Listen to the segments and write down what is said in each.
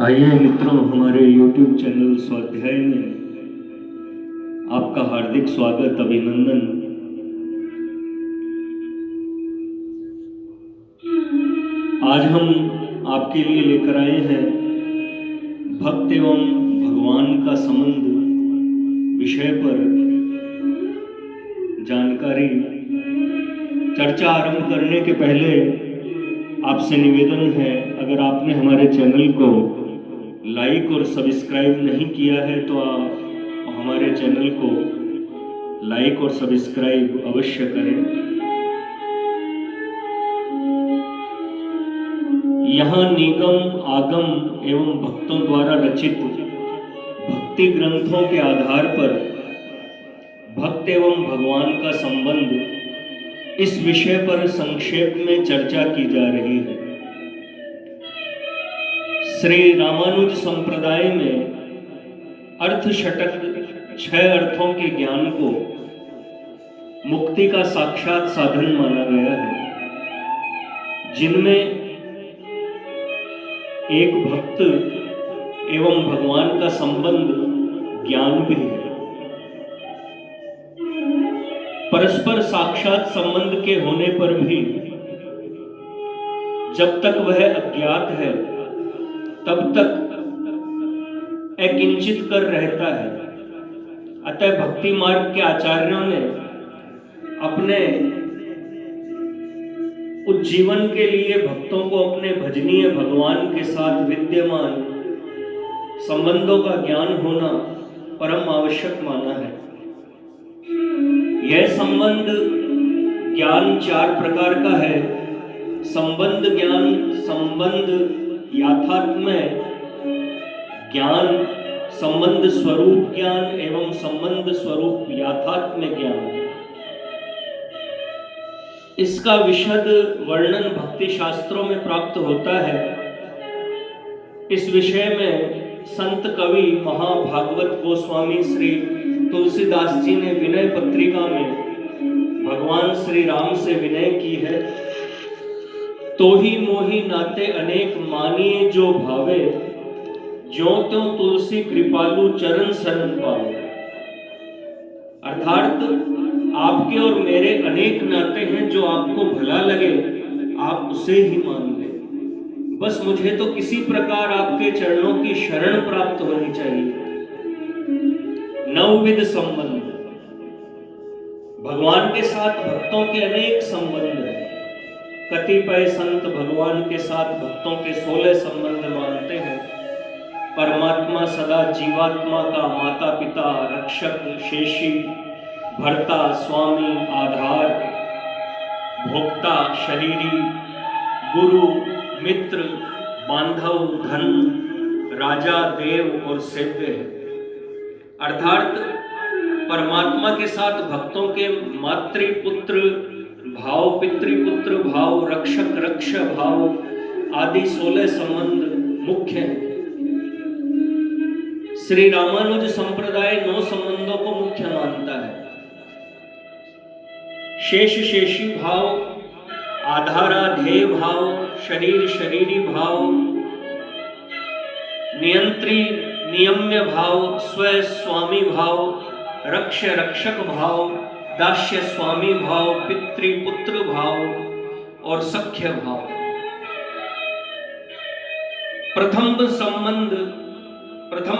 आइए मित्रों, हमारे YouTube चैनल स्वाध्याय में आपका हार्दिक स्वागत, अभिनंदन। आज हम आपके लिए लेकर आए हैं भक्त एवं भगवान का संबंध विषय पर जानकारी। चर्चा आरंभ करने के पहले आपसे निवेदन है, अगर आपने हमारे चैनल को लाइक और सब्सक्राइब नहीं किया है तो आप हमारे चैनल को लाइक और सब्सक्राइब अवश्य करें। यहाँ निगम आगम एवं भक्तों द्वारा रचित भक्ति ग्रंथों के आधार पर भक्त एवं भगवान का संबंध इस विषय पर संक्षेप में चर्चा की जा रही है। श्री रामानुज संप्रदाय में अर्थ षटक 6 अर्थों के ज्ञान को मुक्ति का साक्षात साधन माना गया है, जिनमें एक भक्त एवं भगवान का संबंध ज्ञान भी है। परस्पर साक्षात संबंध के होने पर भी जब तक वह अज्ञात है तब तक अकिंचित कर रहता है। अतः भक्ति मार्ग के आचार्यों ने अपने उज्जीवन के लिए भक्तों को अपने भजनीय भगवान के साथ विद्यमान संबंधों का ज्ञान होना परम आवश्यक माना है। यह संबंध ज्ञान 4 प्रकार का है। संबंध ज्ञान, संबंध याथात्म्य ज्ञान, संबंध स्वरूप ज्ञान एवं संबंध स्वरूप याथात्म्य ज्ञान। इसका विशद वर्णन भक्ति शास्त्रों में प्राप्त होता है। इस विषय में संत कवि महाभागवत गोस्वामी श्री तुलसीदास जी ने विनय पत्रिका में भगवान श्री राम से विनय की है। तो ही मोहि नाते अनेक मानिए जो भावे, ज्यों त्यों तुलसी कृपालु चरण शरण पावे। अर्थात आपके और मेरे अनेक नाते हैं, जो आपको भला लगे आप उसे ही मान लें। बस मुझे तो किसी प्रकार आपके चरणों की शरण प्राप्त होनी चाहिए। नवविध संबंध। भगवान के साथ भक्तों के अनेक संबंध हैं। कतिपय संत भगवान के साथ भक्तों के 16 संबंध मानते हैं। परमात्मा सदा जीवात्मा का माता पिता, रक्षक, शेषी, भर्ता, स्वामी, आधार, भोक्ता, शरीरी, गुरु, मित्र, बांधव, धन, राजा, देव और सेव्य है। अर्थात परमात्मा के साथ भक्तों के मातृपुत्र भाव, पितृपुत्र भाव, रक्षक रक्ष भाव आदि 16 संबंध मुख्य हैं। श्री रामानुज संप्रदाय 9 संबंधों को मुख्य मानता है। शेष शेषी भाव, आधाराधेय भाव, शरीर शरीरी भाव, नियंत्री नियम्य भाव, स्व स्वामी भाव, रक्ष रक्षक भाव, दास्य स्वामी भाव, पितृपुत्र भाव और सख्य भाव। प्रथम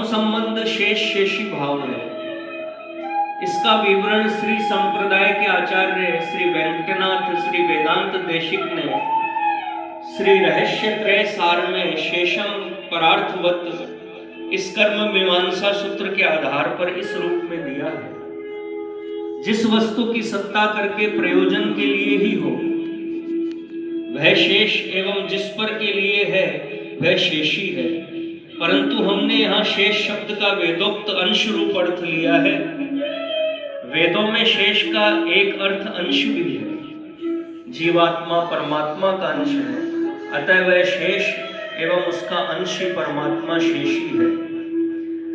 संबंध शेष शेषी भाव है। इसका विवरण श्री संप्रदाय के आचार्य श्री वेंकटनाथ श्री वेदांत देशिक ने श्री रहस्य त्रय सार में शेषम परार्थवत इस कर्म मीमांसा सूत्र के आधार पर इस रूप में दिया है। जिस वस्तु की सत्ता करके प्रयोजन के लिए ही हो वह शेष एवं जिस पर के लिए है वह शेषी है। परंतु हमने यहाँ शेष शब्द का वेदोक्त अंश रूप अर्थ लिया है। वेदों में शेष का एक अर्थ अंश भी है। जीवात्मा परमात्मा का अंश है, अतः वह शेष एवं उसका अंश ही परमात्मा शेषी है।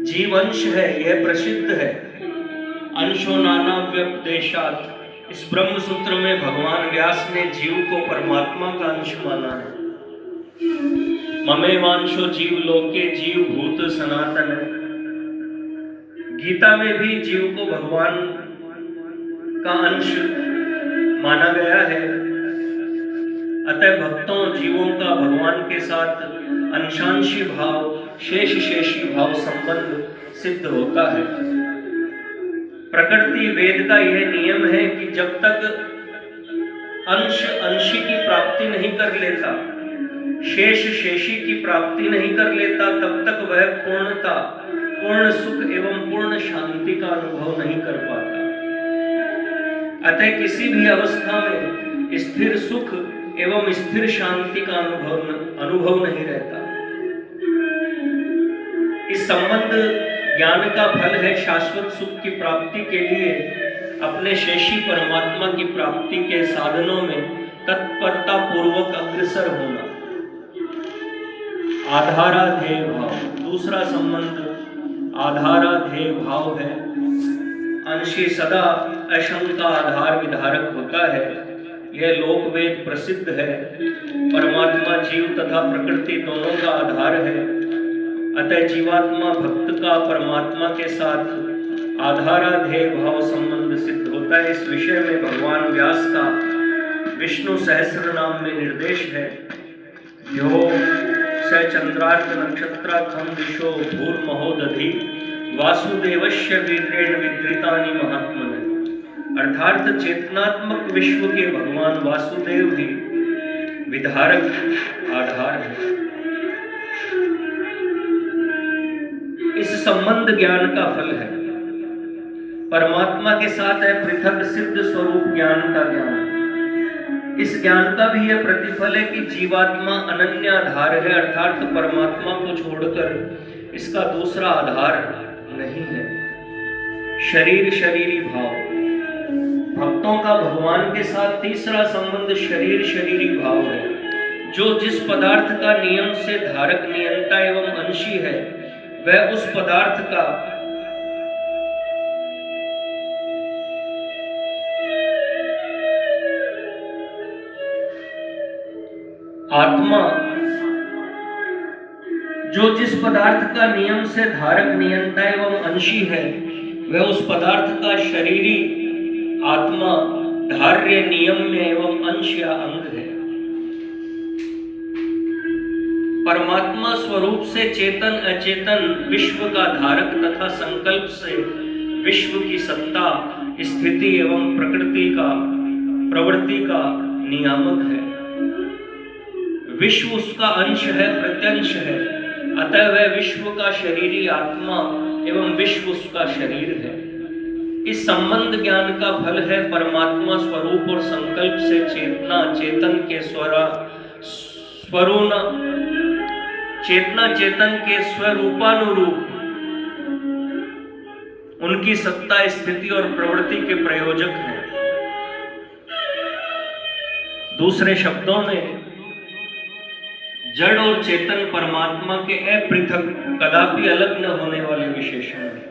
जीव अंश है, यह प्रसिद्ध है। अंशो नाना व्यपदेशात्, इस ब्रह्म सूत्र में भगवान व्यास ने जीव को परमात्मा का अंश माना है। ममेवांशो जीव लोके जीव भूत सनातन। गीता में भी जीव को भगवान का अंश माना गया है। अतः भक्तों जीवों का भगवान के साथ अंशांशी भाव, शेष शेषी भाव संबंध सिद्ध होता है। प्रकृति वेद का यह नियम है कि जब तक अंश अंशी की प्राप्ति नहीं कर लेता, शेष शेषी की प्राप्ति नहीं कर लेता, तब तक वह पूर्णता, पूर्ण सुख एवं पूर्ण शांति का अनुभव नहीं कर पाता। अतः किसी भी अवस्था में स्थिर सुख एवं स्थिर शांति का अनुभव नहीं रहता। इस संबंध ज्ञान का फल है शाश्वत सुख की प्राप्ति के लिए अपने शेषी परमात्मा की प्राप्ति के साधनों में तत्परता पूर्वक अग्रसर होना। आधाराधेय भाव, दूसरा संबंध आधाराधेय भाव है। अंशी सदा अशंका आधार विधारक होता है। यह लोक वेद प्रसिद्ध है। परमात्मा जीव तथा प्रकृति दोनों का आधार है। अतः जीवात्मा भक्त का परमात्मा के साथ आधाराधेय भाव संबंध सिद्ध होता है। इस विषय में भगवान व्यास का विष्णु सहस्र नाम में निर्देश है। यो स चंद्रार्क नक्षत्राखं दिशो भूर्महो दधि वासुदेवस्य वीर्येण विद्रितानि महात्मने। अर्थात चेतनात्मक विश्व के भगवान वासुदेव ही विधारक आधार है। इस संबंध ज्ञान का फल है। परमात्मा के साथ है पृथक सिद्ध स्वरूप ज्ञान का ज्ञान। इस ज्ञान का भी यह प्रतिफल है कि जीवात्मा अनन्य आधार है, अर्थात परमात्मा को छोड़कर इसका दूसरा आधार नहीं है। शरीर शरीरी भाव, भक्तों का भगवान के साथ तीसरा संबंध शरीर शरीरी भाव है। जो जिस पदार्थ का नियम से धारक नियंता एवं अंशी है, वह उस पदार्थ का आत्मा, जो जिस पदार्थ का नियम से धारक नियंता एवं अंशी है, वह उस पदार्थ का शरीरी आत्मा धार्य नियम में एवं अंश या अंग है। परमात्मा स्वरूप से चेतन अचेतन विश्व का धारक तथा संकल्प से विश्व की सत्ता, स्थिति एवं प्रवृत्ति का नियामक है। विश्व उसका अंश है, प्रत्यंश है। अतः वह विश्व का शरीरी आत्मा एवं विश्व उसका शरीर है। इस संबंध ज्ञान का फल है परमात्मा स्वरूप और संकल्प से चेतना चेतन के चेतना चेतन के स्वरूपानुरूप उनकी सत्ता, स्थिति और प्रवृत्ति के प्रयोजक हैं। दूसरे शब्दों में जड़ और चेतन परमात्मा के अपृथक, कदापि अलग न होने वाले विशेषण हैं।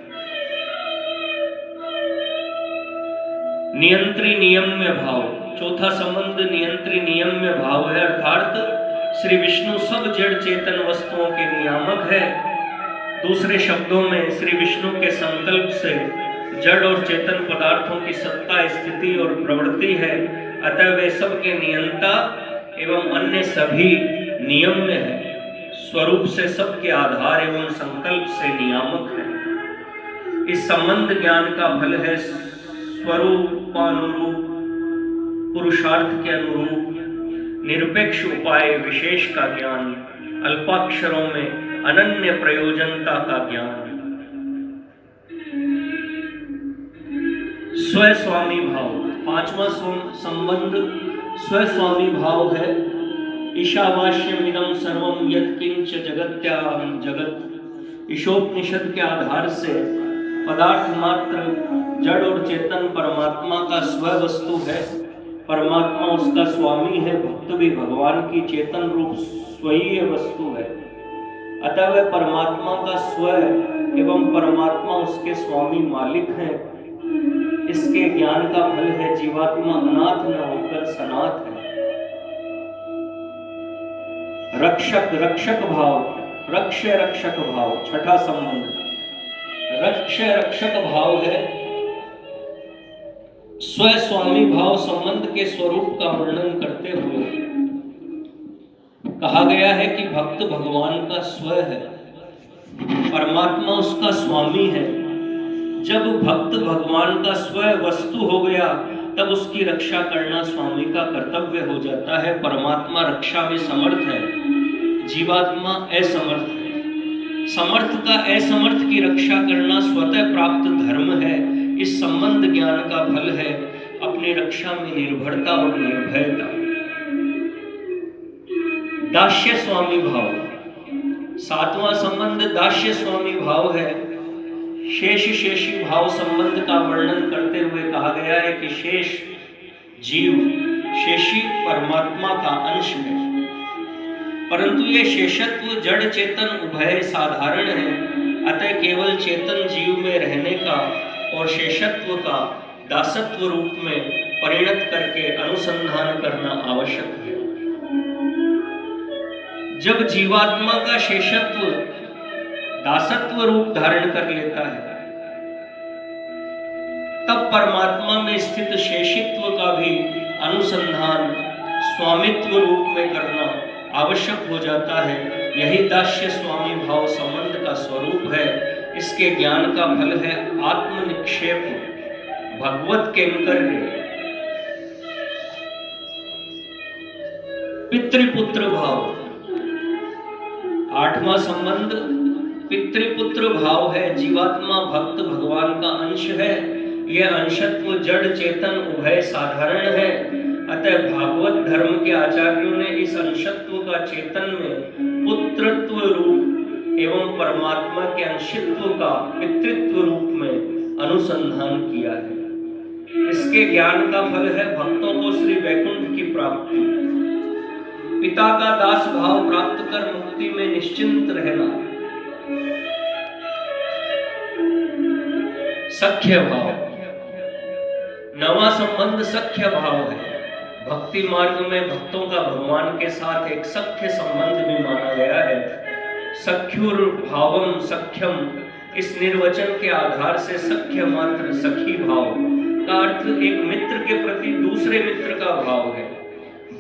नियंत्री नियम्य भाव, चौथा संबंध नियंत्री नियम्य भाव है, अर्थात श्री विष्णु सब जड़ चेतन वस्तुओं के नियामक है। दूसरे शब्दों में श्री विष्णु के संकल्प से जड़ और चेतन पदार्थों की सत्ता, स्थिति और प्रवृत्ति है। अतः वे सबके नियंता एवं अन्य सभी नियम में है। स्वरूप से सबके आधार एवं संकल्प से नियामक है। इस संबंध ज्ञान का फल है स्वरूपानुरूप, पुरुषार्थ के अनुरूप निरपेक्ष उपाय विशेष का ज्ञान, अल्पाक्षरों में अनन्य प्रयोजनता का ज्ञान। स्वस्वामी भाव, पांचवा संबंध स्वस्वामी भाव है। ईशावास्यमिदं सर्वं यत्किंच जगत्यां जगत। ईशोपनिषद के आधार से पदार्थ मात्र जड़ और चेतन परमात्मा का स्व वस्तु है। परमात्मा उसका स्वामी है, भक्त भी भगवान की चेतन रूप स्वयं वस्तु है। अतः वह परमात्मा का स्व एवं परमात्मा उसके स्वामी मालिक है। इसके ज्ञान का फल है जीवात्मा अनाथ न होकर सनाथ है। रक्षक रक्षक भाव, रक्ष रक्षक भाव, छठा संबंध रक्ष रक्षक भाव है। स्व स्वामी भाव संबंध के स्वरूप का वर्णन करते हुए कहा गया है कि भक्त भगवान का स्व है, परमात्मा उसका स्वामी है। जब भक्त भगवान का स्व वस्तु हो गया तब उसकी रक्षा करना स्वामी का कर्तव्य हो जाता है। परमात्मा रक्षा में समर्थ है, जीवात्मा असमर्थ है। समर्थ का असमर्थ की रक्षा करना स्वतः प्राप्त धर्म है। इस संबंध ज्ञान का फल है अपनी रक्षा में निर्भरता और निर्भयता। दास्य स्वामी भाव, सातवां संबंध दास्य स्वामी भाव है। शेष शेषी भाव संबंध का वर्णन करते हुए कहा गया है कि शेष जीव, शेषी परमात्मा का अंश है, परंतु ये शेषत्व जड़ चेतन उभय साधारण है। अतः केवल चेतन जीव में रहने का और शेषत्व का दासत्व रूप में परिणत करके अनुसंधान करना आवश्यक है। जब जीवात्मा का शेषत्व दासत्व रूप धारण कर लेता है तब परमात्मा में स्थित शेषित्व का भी अनुसंधान स्वामित्व रूप में करना आवश्यक हो जाता है। यही दास्य स्वामी भाव संबंध का स्वरूप है। इसके ज्ञान का फल है आत्म निक्षेप, भगवत कैंकर्य। पितृपुत्र भाव, आठवां संबंध पितृपुत्र भाव है। जीवात्मा भक्त भगवान का अंश है। यह अंशत्व जड़ चेतन उभय साधारण है। अतः भागवत धर्म के आचार्यों ने इस अंशत्व का चेतन में पुत्रत्व रूप एवं परमात्मा के अंशित्व का पितृत्व रूप में अनुसंधान किया है। इसके ज्ञान का फल है भक्तों को श्री वैकुंठ की प्राप्ति, पिता का दास भाव प्राप्त कर मुक्ति में निश्चिंत रहना। सख्य भाव, नवा संबंध सख्य भाव है। भक्ति मार्ग में भक्तों का भगवान के साथ एक सख्य संबंध भी माना गया है। सख्युर भावम सख्यम, इस निर्वचन के आधार से सख्य मात्र सखी भाव का अर्थ एक मित्र के प्रति दूसरे मित्र का भाव है।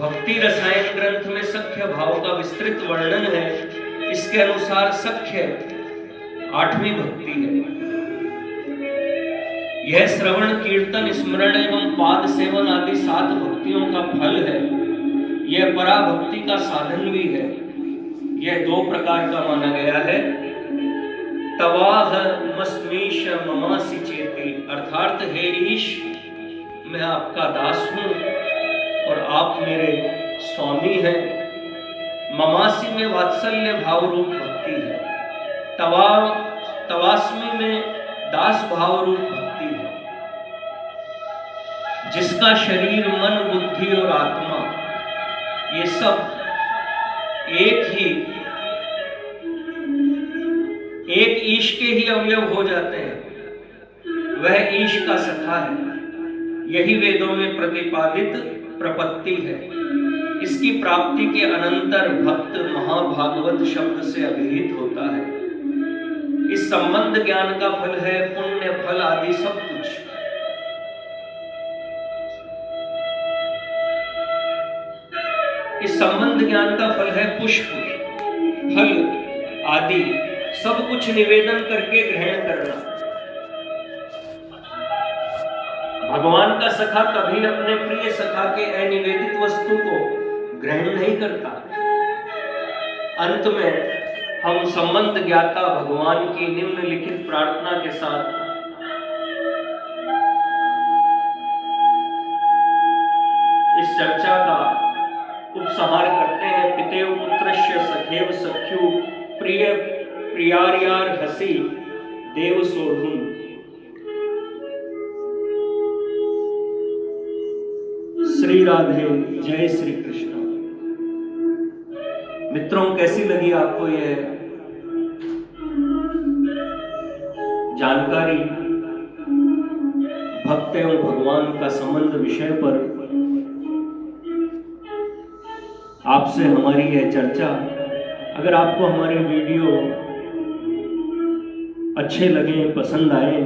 भक्ति रसायन ग्रंथ में सख्य भाव का विस्तृत वर्णन है। इसके अनुसार सख्य आठवीं भक्ति है। यह श्रवण कीर्तन स्मरण एवं पाद सेवन आदि 7 भक्तियों का फल है। यह पराभक्ति का साधन भी है। यह 2 प्रकार का माना गया है। तवाह मस्मीश ममासी चेती, अर्थात हे ईश मैं आपका दास हूं और आप मेरे स्वामी हैं। ममासी में वात्सल्य भाव रूप भक्ति है। तवास्मी में दास भाव रूप भक्ति है। जिसका शरीर मन बुद्धि और आत्मा ये सब एक ईश के ही अवयव हो जाते हैं, वह ईश का सखा है। यही वेदों में प्रतिपादित प्रपत्ति है। इसकी प्राप्ति के अनंतर भक्त महाभागवत शब्द से अभिहित होता है। इस संबंध ज्ञान का फल है पुण्य फल आदि सब कुछ। इस संबंध ज्ञान का फल है पुष्प फल आदि सब कुछ निवेदन करके ग्रहण करना। भगवान का सखा कभी अपने प्रिय सखा के अनिवेदित वस्तु को ग्रहण नहीं करता। अंत में हम संबंध ज्ञाता भगवान की निम्नलिखित प्रार्थना के साथ इस चर्चा का उपसंहार करते हैं। पितेव पुत्रस्य सखेव सख्यु प्रिय प्रियार्यार हसी देव सोढ़ुन। श्री राधे, जय श्री कृष्ण। मित्रों, कैसी लगी आपको यह जानकारी भक्त एवं भगवान का संबंध विषय पर? आपसे हमारी यह चर्चा। अगर आपको हमारे वीडियो अच्छे लगें, पसंद आए,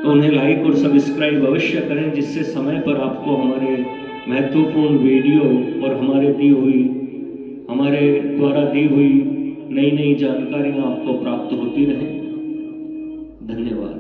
तो उन्हें लाइक और सब्सक्राइब अवश्य करें, जिससे समय पर आपको हमारे महत्वपूर्ण वीडियो और हमारे द्वारा दी हुई नई नई जानकारियां आपको प्राप्त होती रहें। धन्यवाद।